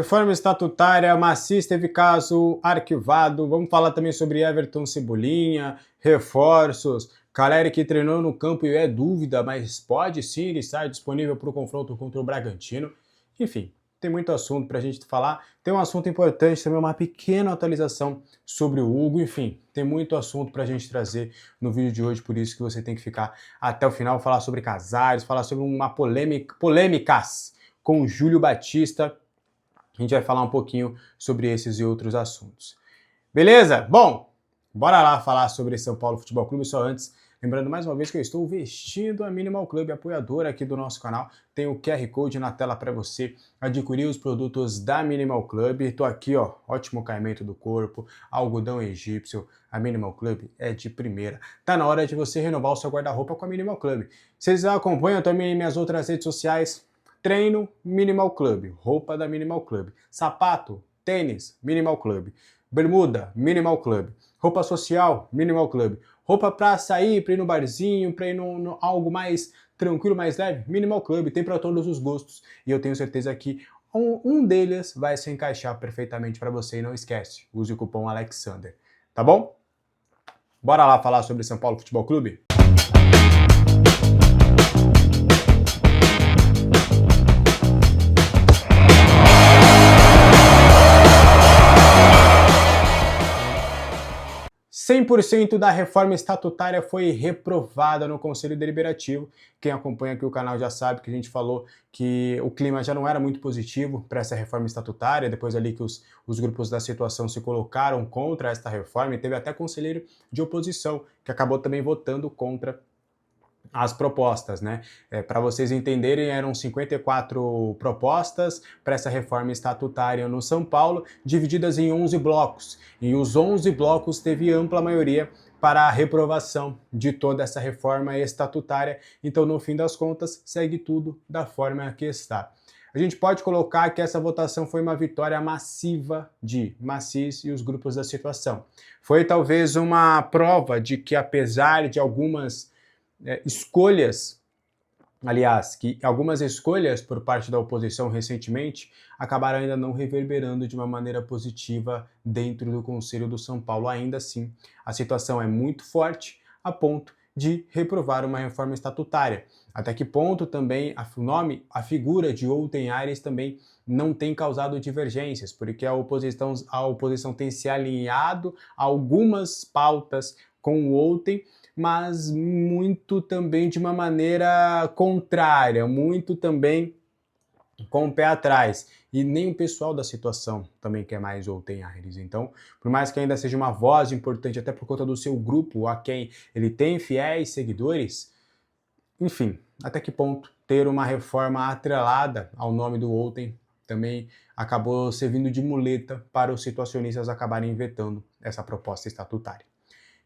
Reforma estatutária, Maciz teve caso arquivado. Vamos falar também sobre Everton Cebolinha, reforços, Caleri que treinou no campo e é dúvida, mas pode sim estar disponível para o confronto contra o Bragantino. Enfim, tem muito assunto para a gente falar. Tem um assunto importante também, uma pequena atualização sobre o Hugo. Enfim, tem muito assunto para a gente trazer no vídeo de hoje, por isso que você tem que ficar até o final, falar sobre Casares, falar sobre uma polêmicas com o Júlio Batista. A gente vai falar um pouquinho sobre esses e outros assuntos. Beleza? Bom, bora lá falar sobre São Paulo Futebol Clube. Só antes, lembrando mais uma vez que eu estou vestindo a Minimal Club, apoiadora aqui do nosso canal. Tem o QR Code na tela para você adquirir os produtos da Minimal Club. Estou aqui, ó, ótimo caimento do corpo, algodão egípcio. A Minimal Club é de primeira. Tá na hora de você renovar o seu guarda-roupa com a Minimal Club. Vocês acompanham também minhas outras redes sociais. Treino, Minimal Club. Roupa da Minimal Club. Sapato, tênis, Minimal Club. Bermuda, Minimal Club. Roupa social, Minimal Club. Roupa pra sair, pra ir no barzinho, pra ir no algo mais tranquilo, mais leve, Minimal Club. Tem pra todos os gostos. E eu tenho certeza que um deles vai se encaixar perfeitamente pra você. E não esquece, use o cupom Alexander. Tá bom? Bora lá falar sobre São Paulo Futebol Clube? %100% da reforma estatutária foi reprovada no Conselho Deliberativo. Quem acompanha aqui o canal já sabe que a gente falou que o clima já não era muito positivo para essa reforma estatutária, depois ali que os grupos da situação se colocaram contra esta reforma, e teve até conselheiro de oposição que acabou também votando contra as propostas, né? Para vocês entenderem, eram 54 propostas para essa reforma estatutária no São Paulo, divididas em 11 blocos. E os 11 blocos teve ampla maioria para a reprovação de toda essa reforma estatutária. Então, no fim das contas, segue tudo da forma que está. A gente pode colocar que essa votação foi uma vitória massiva de Maciz e os grupos da situação. Foi talvez uma prova de que, apesar de algumas escolhas, aliás, que algumas escolhas por parte da oposição recentemente acabaram ainda não reverberando de uma maneira positiva dentro do Conselho do São Paulo. Ainda assim, a situação é muito forte a ponto de reprovar uma reforma estatutária. Até que ponto também a figura de Outem Aires também não tem causado divergências, porque a oposição tem se alinhado a algumas pautas com o Outem, mas muito também de uma maneira contrária, muito também com o pé atrás. E nem o pessoal da situação também quer mais Outem Aires. Então, por mais que ainda seja uma voz importante, até por conta do seu grupo, a quem ele tem fiéis seguidores, enfim, até que ponto ter uma reforma atrelada ao nome do Outem também acabou servindo de muleta para os situacionistas acabarem vetando essa proposta estatutária.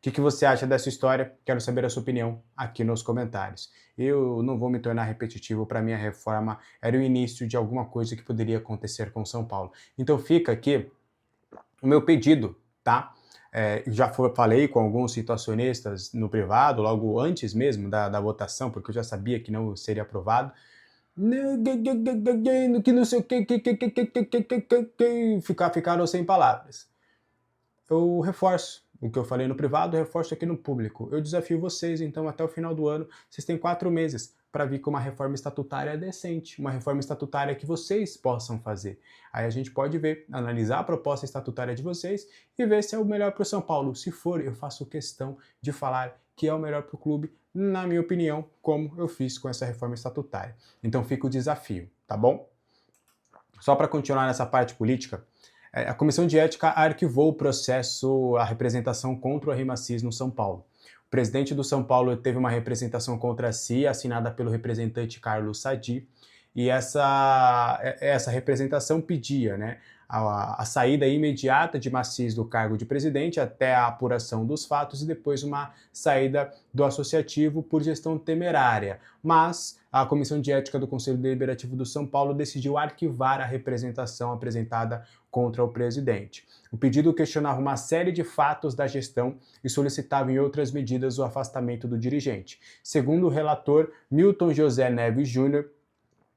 O que você acha dessa história? Quero saber a sua opinião aqui nos comentários. Eu não vou me tornar repetitivo, para mim a reforma era o início de alguma coisa que poderia acontecer com São Paulo. Então fica aqui o meu pedido, tá? Falei com alguns situacionistas no privado, logo antes mesmo da votação, porque eu já sabia que não seria aprovado. Que não sei o que, ficaram sem palavras. Eu reforço o que eu falei no privado, eu reforço aqui no público. Eu desafio vocês, então, até o final do ano, vocês têm 4 meses para vir com uma reforma estatutária decente, uma reforma estatutária que vocês possam fazer. Aí a gente pode ver, analisar a proposta estatutária de vocês e ver se é o melhor para o São Paulo. Se for, eu faço questão de falar que é o melhor para o clube, na minha opinião, como eu fiz com essa reforma estatutária. Então fica o desafio, tá bom? Só para continuar nessa parte política, a Comissão de Ética arquivou o processo, a representação contra o Maciz no São Paulo. O presidente do São Paulo teve uma representação contra si, assinada pelo representante Carlos Sadi, e essa representação pedia, né, a saída imediata de Maciz do cargo de presidente até a apuração dos fatos e depois uma saída do associativo por gestão temerária. Mas a Comissão de Ética do Conselho Deliberativo do São Paulo decidiu arquivar a representação apresentada contra o presidente. O pedido questionava uma série de fatos da gestão e solicitava em outras medidas o afastamento do dirigente. Segundo o relator Milton José Neves Júnior,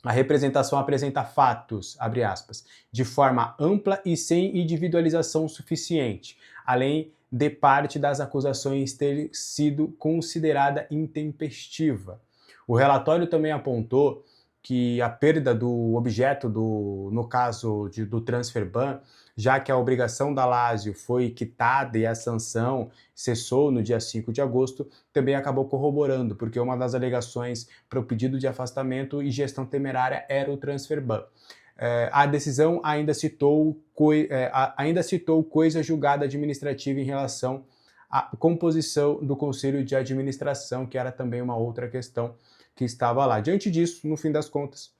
A representação apresenta fatos, abre aspas, de forma ampla e sem individualização suficiente, além de parte das acusações ter sido considerada intempestiva. O relatório também apontou que a perda do objeto no caso do transfer ban, já que a obrigação da Lazio foi quitada e a sanção cessou no dia 5 de agosto, também acabou corroborando, porque uma das alegações para o pedido de afastamento e gestão temerária era o transfer ban. A decisão ainda citou coisa julgada administrativa em relação à composição do Conselho de Administração, que era também uma outra questão que estava lá. Diante disso, no fim das contas,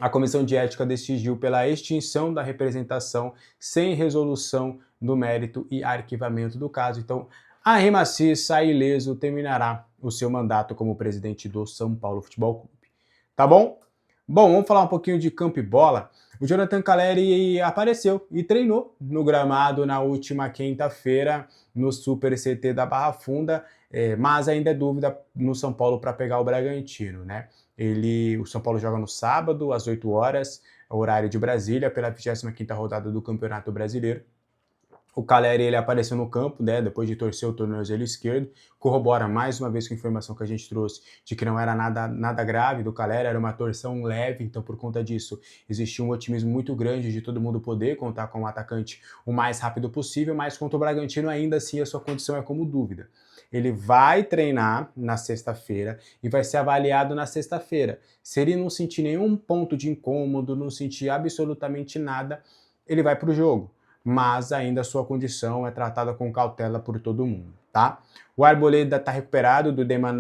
a Comissão de Ética decidiu pela extinção da representação sem resolução do mérito e arquivamento do caso. Então, a Rimassi sai ileso, terminará o seu mandato como presidente do São Paulo Futebol Clube. Tá bom? Bom, vamos falar um pouquinho de campo e bola. O Jonathan Calleri apareceu e treinou no gramado na última quinta-feira no Super CT da Barra Funda, mas ainda é dúvida no São Paulo para pegar o Bragantino, né? O São Paulo joga no sábado, às 8 horas, horário de Brasília, pela 25ª rodada do Campeonato Brasileiro. O Calleri, ele apareceu no campo, né, depois de torcer o tornozelo esquerdo, corrobora mais uma vez com a informação que a gente trouxe de que não era nada grave do Calleri, era uma torção leve, então por conta disso existia um otimismo muito grande de todo mundo poder contar com o atacante o mais rápido possível, mas contra o Bragantino ainda assim a sua condição é como dúvida. Ele vai treinar na sexta-feira e vai ser avaliado na sexta-feira. Se ele não sentir nenhum ponto de incômodo, não sentir absolutamente nada, ele vai para o jogo. Mas ainda a sua condição é tratada com cautela por todo mundo, tá? O Arboleda está recuperado do edema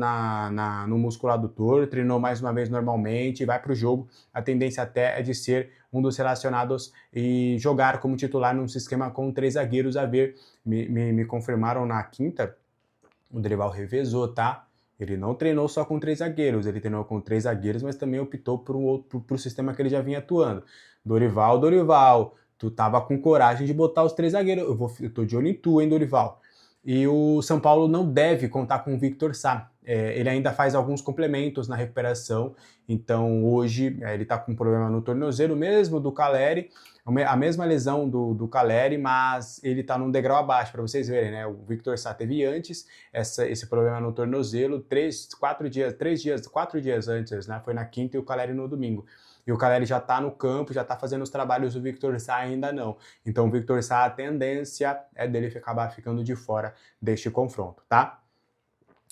no músculo adutor, treinou mais uma vez normalmente, vai para o jogo. A tendência até é de ser um dos relacionados e jogar como titular num esquema com 3 zagueiros, a ver, me confirmaram na quinta, o Dorival revezou, tá? Ele não treinou só com 3 zagueiros, ele treinou com 3 zagueiros, mas também optou por pro sistema que ele já vinha atuando. Dorival, tu tava com coragem de botar os 3 zagueiros. Eu tô de olho em tu, hein, Dorival. E o São Paulo não deve contar com o Victor Sá. Ele ainda faz alguns complementos na recuperação, então hoje ele tá com um problema no tornozelo mesmo do Calleri, a mesma lesão do Calleri, mas ele tá num degrau abaixo, para vocês verem, né? O Victor Sá teve antes esse problema no tornozelo, 4 dias antes, né? Foi na quinta e o Calleri no domingo. E o Calleri já está no campo, já está fazendo os trabalhos, o Victor Sá ainda não. Então o Victor Sá, a tendência é dele acabar ficando de fora deste confronto, tá?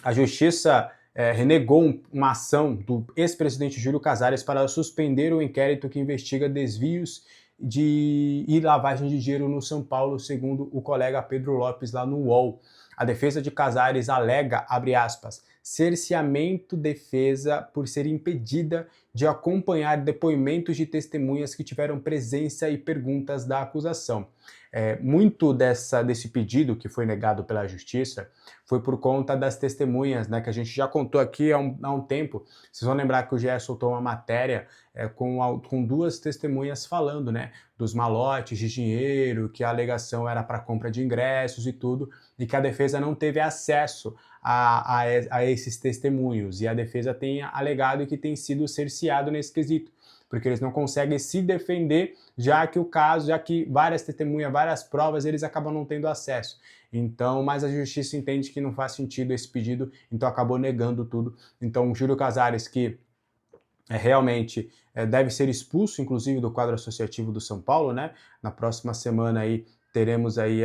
A Justiça renegou uma ação do ex-presidente Júlio Casares para suspender o inquérito que investiga desvios e lavagem de dinheiro no São Paulo, segundo o colega Pedro Lopes lá no UOL. A defesa de Casares alega, abre aspas, cerceamento defesa por ser impedida de acompanhar depoimentos de testemunhas que tiveram presença e perguntas da acusação. Muito desse pedido que foi negado pela Justiça foi por conta das testemunhas, né, que a gente já contou aqui há um tempo. Vocês vão lembrar que o GE soltou uma matéria com 2 testemunhas falando, né, dos malotes de dinheiro, que a alegação era para compra de ingressos e tudo, e que a defesa não teve acesso a esses testemunhos. E a defesa tem alegado que tem sido cerceado nesse quesito, porque eles não conseguem se defender, já que várias testemunhas, várias provas, eles acabam não tendo acesso. Então, mas a Justiça entende que não faz sentido esse pedido, então acabou negando tudo. Então, o Júlio Casares, que realmente deve ser expulso, inclusive, do quadro associativo do São Paulo, né? Na próxima semana aí teremos aí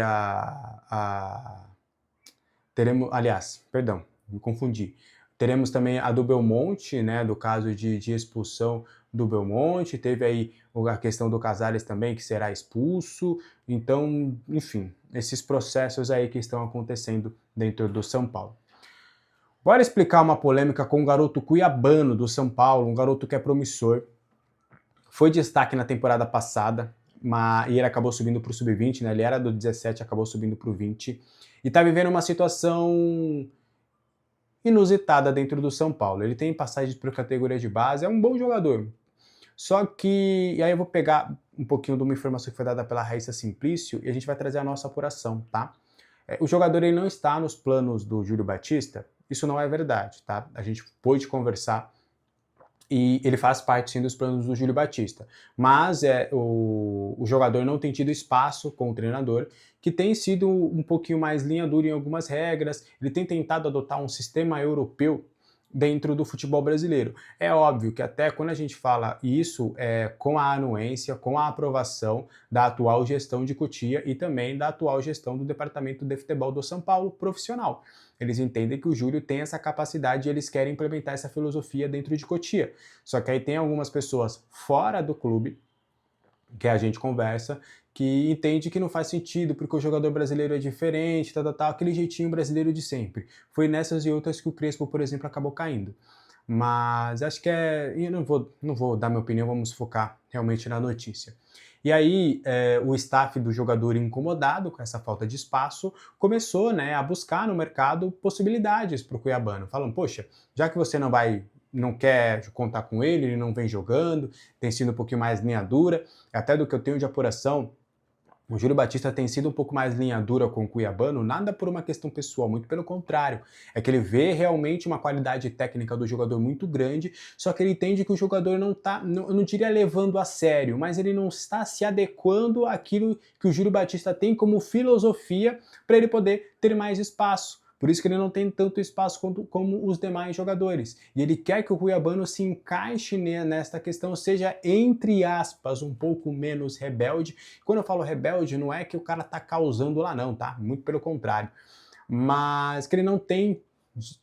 me confundi. Teremos também a do Belmonte, né, do caso de expulsão do Belmonte, teve aí a questão do Casares também, que será expulso, então, enfim, esses processos aí que estão acontecendo dentro do São Paulo. Bora explicar uma polêmica com um garoto cuiabano do São Paulo, um garoto que é promissor, foi destaque na temporada passada, e ele acabou subindo para o Sub-20, né, ele era do 17, acabou subindo para o 20, e tá vivendo uma situação inusitada dentro do São Paulo. Ele tem passagens por categoria de base, é um bom jogador. Só que, e aí eu vou pegar um pouquinho de uma informação que foi dada pela Raíssa Simplício e a gente vai trazer a nossa apuração, tá? O jogador ele não está nos planos do Júlio Batista, isso não é verdade, tá? A gente pôde conversar E ele faz parte, sim, dos planos do Júlio Batista. Mas o jogador não tem tido espaço com o treinador, que tem sido um pouquinho mais linha dura em algumas regras. Ele tem tentado adotar um sistema europeu dentro do futebol brasileiro. É óbvio que até quando a gente fala isso, com a anuência, com a aprovação da atual gestão de Cotia e também da atual gestão do Departamento de Futebol do São Paulo profissional. Eles entendem que o Júlio tem essa capacidade e eles querem implementar essa filosofia dentro de Cotia. Só que aí tem algumas pessoas fora do clube, que a gente conversa, que entende que não faz sentido, porque o jogador brasileiro é diferente, aquele jeitinho brasileiro de sempre. Foi nessas e outras que o Crespo, por exemplo, acabou caindo. Mas acho que eu não vou dar minha opinião, vamos focar realmente na notícia. E aí, o staff do jogador, incomodado com essa falta de espaço, começou, né, a buscar no mercado possibilidades para o cuiabano, falando, poxa, já que você não quer contar com ele, ele não vem jogando, tem sido um pouquinho mais linha dura, até do que eu tenho de apuração, o Júlio Batista tem sido um pouco mais linha dura com o cuiabano, nada por uma questão pessoal, muito pelo contrário. É que ele vê realmente uma qualidade técnica do jogador muito grande, só que ele entende que o jogador não está, eu não diria levando a sério, mas ele não está se adequando àquilo que o Júlio Batista tem como filosofia para ele poder ter mais espaço. Por isso que ele não tem tanto espaço como os demais jogadores. E ele quer que o cuiabano se encaixe nesta questão, seja, entre aspas, um pouco menos rebelde. Quando eu falo rebelde, não é que o cara tá causando lá não, tá? Muito pelo contrário. Mas que ele não tem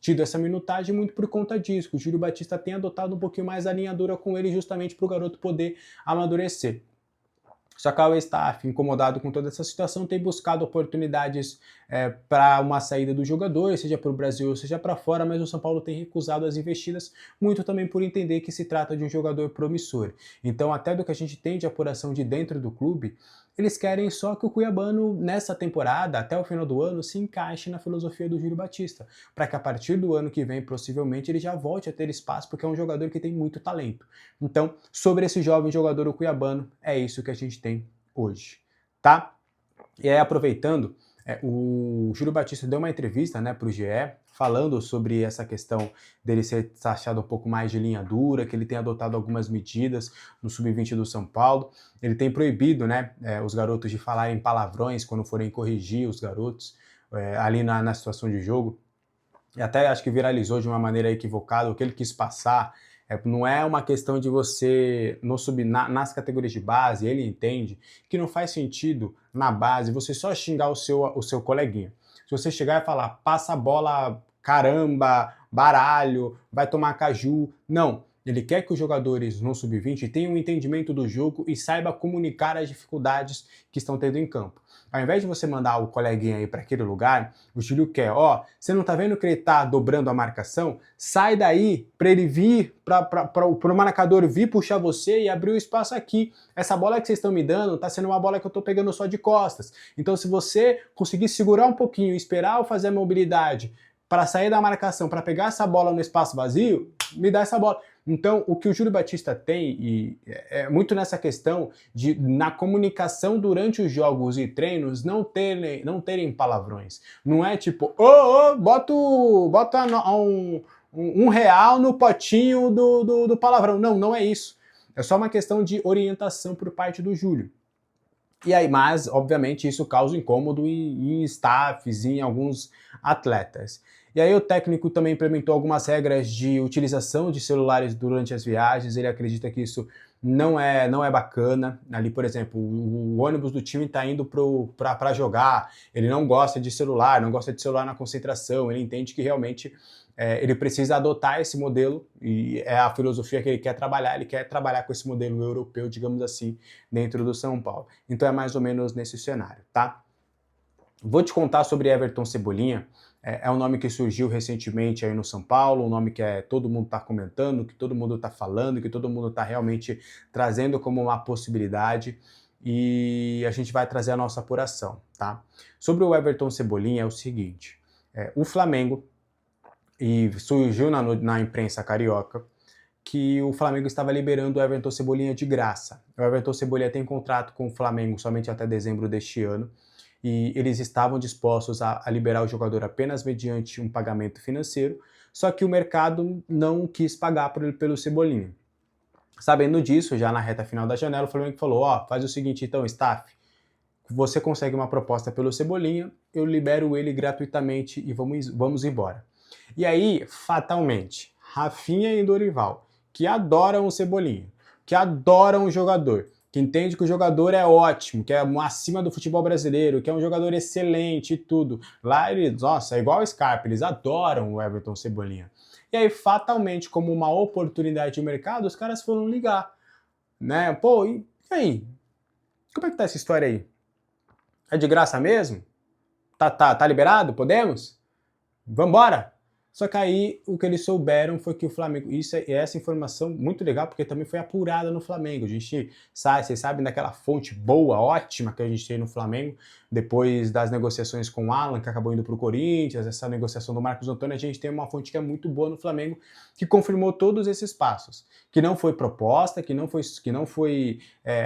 tido essa minutagem muito por conta disso. O Júlio Batista tem adotado um pouquinho mais a linha dura com ele justamente para o garoto poder amadurecer. Só que o staff, incomodado com toda essa situação, tem buscado oportunidades para uma saída do jogador, seja para o Brasil, seja para fora, mas o São Paulo tem recusado as investidas, muito também por entender que se trata de um jogador promissor. Então, até do que a gente tem de apuração de dentro do clube, eles querem só que o cuiabano, nessa temporada, até o final do ano, se encaixe na filosofia do Júlio Batista, para que a partir do ano que vem, possivelmente, ele já volte a ter espaço, porque é um jogador que tem muito talento. Então, sobre esse jovem jogador, o cuiabano, é isso que a gente tem hoje, tá? E aí, aproveitando, o Júlio Batista deu uma entrevista, né, para o GE, falando sobre essa questão dele ser taxado um pouco mais de linha dura, que ele tem adotado algumas medidas no Sub-20 do São Paulo. Ele tem proibido, né, os garotos de falarem palavrões quando forem corrigir os garotos ali na situação de jogo. E até acho que viralizou de uma maneira equivocada, o que ele quis passar não é uma questão de você, nas categorias de base, ele entende que não faz sentido, na base, você só xingar o seu coleguinha. Se você chegar e falar, passa a bola, caramba, baralho, vai tomar caju, não. Ele quer que os jogadores no sub-20 tenham um entendimento do jogo e saiba comunicar as dificuldades que estão tendo em campo. Ao invés de você mandar o coleguinha aí para aquele lugar, o Júlio quer, você não tá vendo que ele tá dobrando a marcação? Sai daí para ele vir, para o marcador vir puxar você e abrir o espaço aqui. Essa bola que vocês estão me dando tá sendo uma bola que eu tô pegando só de costas. Então se você conseguir segurar um pouquinho, esperar eu fazer a mobilidade para sair da marcação, para pegar essa bola no espaço vazio, me dá essa bola. Então, o que o Júlio Batista tem, e é muito nessa questão de, na comunicação durante os jogos e treinos, não terem palavrões. Não é tipo, bota um real no potinho do palavrão. Não, não é isso. É só uma questão de orientação por parte do Júlio. E aí, mas, obviamente, isso causa incômodo em staffs, em alguns atletas. E aí o técnico também implementou algumas regras de utilização de celulares durante as viagens, ele acredita que isso não é bacana. Ali, por exemplo, o ônibus do time está indo para jogar, ele não gosta de celular, não gosta de celular na concentração, ele entende que realmente ele precisa adotar esse modelo, e é a filosofia que ele quer trabalhar com esse modelo europeu, digamos assim, dentro do São Paulo. Então é mais ou menos nesse cenário, tá? Vou te contar sobre Everton Cebolinha, é um nome que surgiu recentemente aí no São Paulo, um nome que todo mundo está comentando, que todo mundo está falando, que todo mundo está realmente trazendo como uma possibilidade, e a gente vai trazer a nossa apuração, tá? Sobre o Everton Cebolinha é o seguinte, o Flamengo, e surgiu na imprensa carioca, que o Flamengo estava liberando o Everton Cebolinha de graça. O Everton Cebolinha tem contrato com o Flamengo somente até dezembro deste ano, e eles estavam dispostos a liberar o jogador apenas mediante um pagamento financeiro, só que o mercado não quis pagar pelo Cebolinha. Sabendo disso, já na reta final da janela, o Flamengo falou, ó, faz o seguinte então, staff, você consegue uma proposta pelo Cebolinha, eu libero ele gratuitamente e vamos embora. E aí, fatalmente, Rafinha e Dorival, que adoram o Cebolinha, que adoram o jogador, que entende que o jogador é ótimo, que é acima do futebol brasileiro, que é um jogador excelente e tudo. Lá eles, nossa, é igual o Scarpa, eles adoram o Everton Cebolinha. E aí, fatalmente, como uma oportunidade de mercado, os caras foram ligar, né? Pô, e aí? Como é que tá essa história aí? É de graça mesmo? Tá liberado? Podemos? Vambora! Só que aí o que eles souberam foi que o Flamengo, essa informação muito legal, porque também foi apurada no Flamengo. A gente sabe, vocês sabem daquela fonte boa, ótima que a gente tem no Flamengo, depois das negociações com o Alan, que acabou indo para o Corinthians, essa negociação do Marcos Antônio, a gente tem uma fonte que é muito boa no Flamengo, que confirmou todos esses passos. Que não foi proposta, que não foi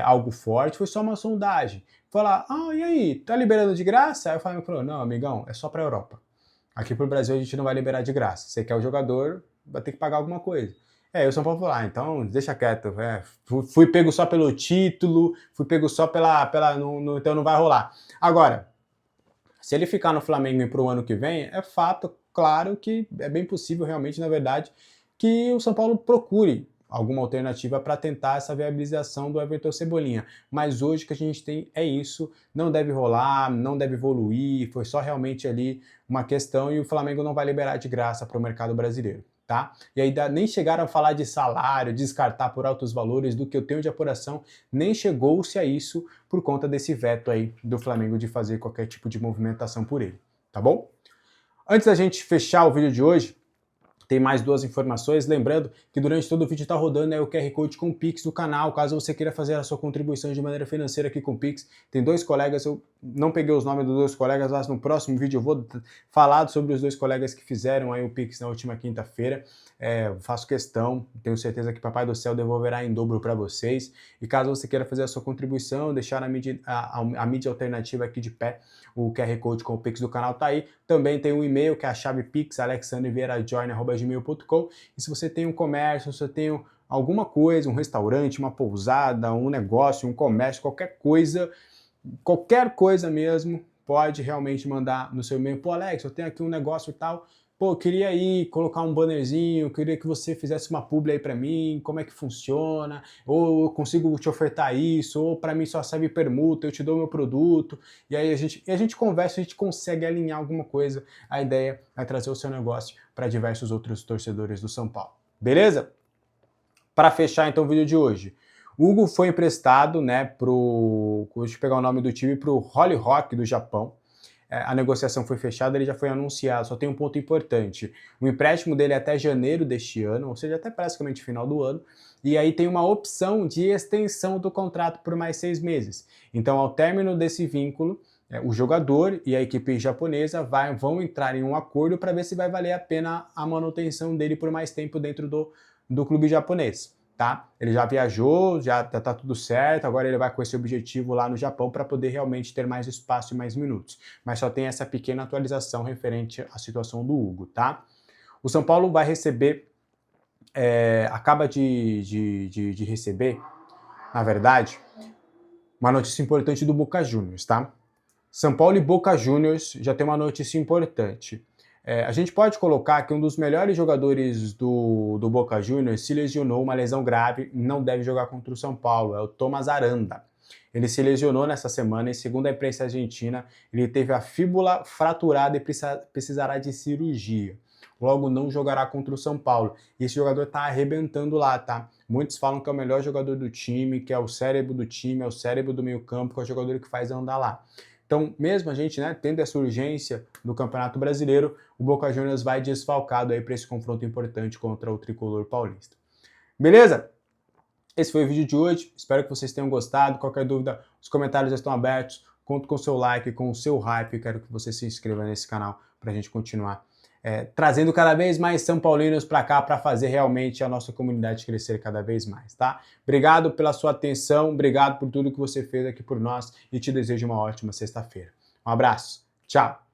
algo forte, foi só uma sondagem. Falar, e aí, tá liberando de graça? Aí o Flamengo falou, não, amigão, é só pra Europa. Aqui pro Brasil a gente não vai liberar de graça. Você quer o jogador, vai ter que pagar alguma coisa. O São Paulo falou, então deixa quieto. Fui pego só pelo título, fui pego só então não vai rolar. Agora, se ele ficar no Flamengo pro ano que vem, é fato, claro que é bem possível realmente, na verdade, que o São Paulo procure alguma alternativa para tentar essa viabilização do Everton Cebolinha. Mas hoje o que a gente tem é isso, não deve rolar, não deve evoluir, foi só realmente ali uma questão e o Flamengo não vai liberar de graça para o mercado brasileiro. Tá? E aí nem chegaram a falar de salário, descartar por altos valores, do que eu tenho de apuração, nem chegou-se a isso por conta desse veto aí do Flamengo de fazer qualquer tipo de movimentação por ele, tá bom? Antes da gente fechar o vídeo de hoje, tem mais duas informações, lembrando que durante todo o vídeo está rodando o QR Code com o Pix do canal, caso você queira fazer a sua contribuição de maneira financeira aqui com o Pix. Tem dois colegas, eu não peguei os nomes dos dois colegas, mas no próximo vídeo eu vou falar sobre os dois colegas que fizeram aí o Pix na última quinta-feira. Faço questão, tenho certeza que Papai do Céu devolverá em dobro para vocês. E caso você queira fazer a sua contribuição, deixar a mídia alternativa aqui de pé, o QR Code com o Pix do canal tá aí. Também tem um e-mail que é a chave Pix, alexandrevierajoin@gmail.com. E se você tem um comércio, se você tem alguma coisa, um restaurante, uma pousada, um negócio, um comércio, qualquer coisa mesmo, pode realmente mandar no seu e-mail. Pô, Alex, eu tenho aqui um negócio e tal. Pô, eu queria aí colocar um bannerzinho, queria que você fizesse uma publi aí pra mim, como é que funciona, ou eu consigo te ofertar isso, ou pra mim só serve permuta, eu te dou meu produto, e aí a gente conversa, a gente consegue alinhar alguma coisa. A ideia é trazer o seu negócio para diversos outros torcedores do São Paulo. Beleza? Para fechar então o vídeo de hoje, o Hugo foi emprestado, né, deixa eu pegar o nome do time, pro Holy Rock do Japão. A negociação foi fechada, ele já foi anunciado, só tem um ponto importante. O empréstimo dele é até janeiro deste ano, ou seja, até praticamente final do ano, e aí tem uma opção de extensão do contrato por mais 6 meses. Então, ao término desse vínculo, o jogador e a equipe japonesa vão entrar em um acordo para ver se vai valer a pena a manutenção dele por mais tempo dentro do clube japonês. Tá? Ele já viajou, já tá tudo certo, agora ele vai com esse objetivo lá no Japão para poder realmente ter mais espaço e mais minutos. Mas só tem essa pequena atualização referente à situação do Hugo, tá? O São Paulo vai receber, acaba de receber, na verdade, uma notícia importante do Boca Juniors, tá? São Paulo e Boca Juniors já tem uma notícia importante. A gente pode colocar que um dos melhores jogadores do Boca Juniors se lesionou, uma lesão grave, não deve jogar contra o São Paulo, é o Thomas Aranda. Ele se lesionou nessa semana e, segundo a imprensa argentina, ele teve a fíbula fraturada e precisará de cirurgia. Logo, não jogará contra o São Paulo. E esse jogador tá arrebentando lá, tá? Muitos falam que é o melhor jogador do time, que é o cérebro do time, é o cérebro do meio-campo, que é o jogador que faz andar lá. Então, mesmo a gente, né, tendo essa urgência no Campeonato Brasileiro, o Boca Juniors vai desfalcado aí para esse confronto importante contra o Tricolor Paulista. Beleza? Esse foi o vídeo de hoje, espero que vocês tenham gostado. Qualquer dúvida, os comentários estão abertos. Conto com o seu like, com o seu hype. Quero que você se inscreva nesse canal para a gente continuar trazendo cada vez mais São Paulinos para cá para fazer realmente a nossa comunidade crescer cada vez mais, tá? Obrigado pela sua atenção, obrigado por tudo que você fez aqui por nós e te desejo uma ótima sexta-feira. Um abraço, tchau!